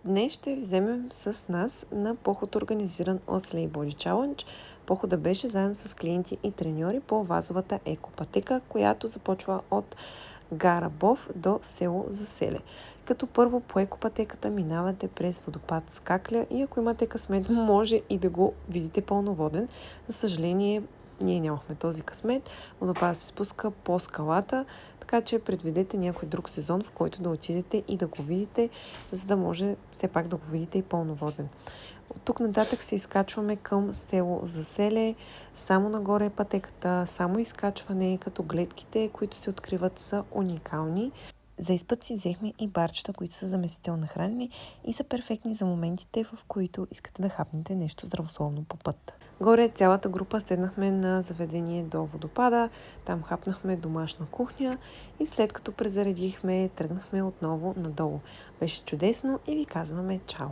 Днес ще вземем с нас на поход, организиран от Slay Body Challenge. Похода беше заедно с клиенти и треньори по вазовата екопътека, която започва от гара Бов до село Заселе. Като първо по екопътеката минавате през водопад Скакля и ако имате късмет, може и да го видите пълноводен. За съжаление, ние нямахме този късмет. Водопадът се спуска по скалата, така че предвидете някой друг сезон, в който да отидете и да го видите, за да може все пак да го видите и пълноводен. От тук нататък се изкачваме към село Заселе. Само нагоре е пътеката, само изкачване, като гледките, които се откриват, са уникални. За изпът си взехме и барчета, които са заместител на хранене и са перфектни за моментите, в които искате да хапнете нещо здравословно по път. Горе цялата група седнахме на заведение до водопада, там хапнахме домашна кухня и след като презаредихме, тръгнахме отново надолу. Беше чудесно и ви казваме чао!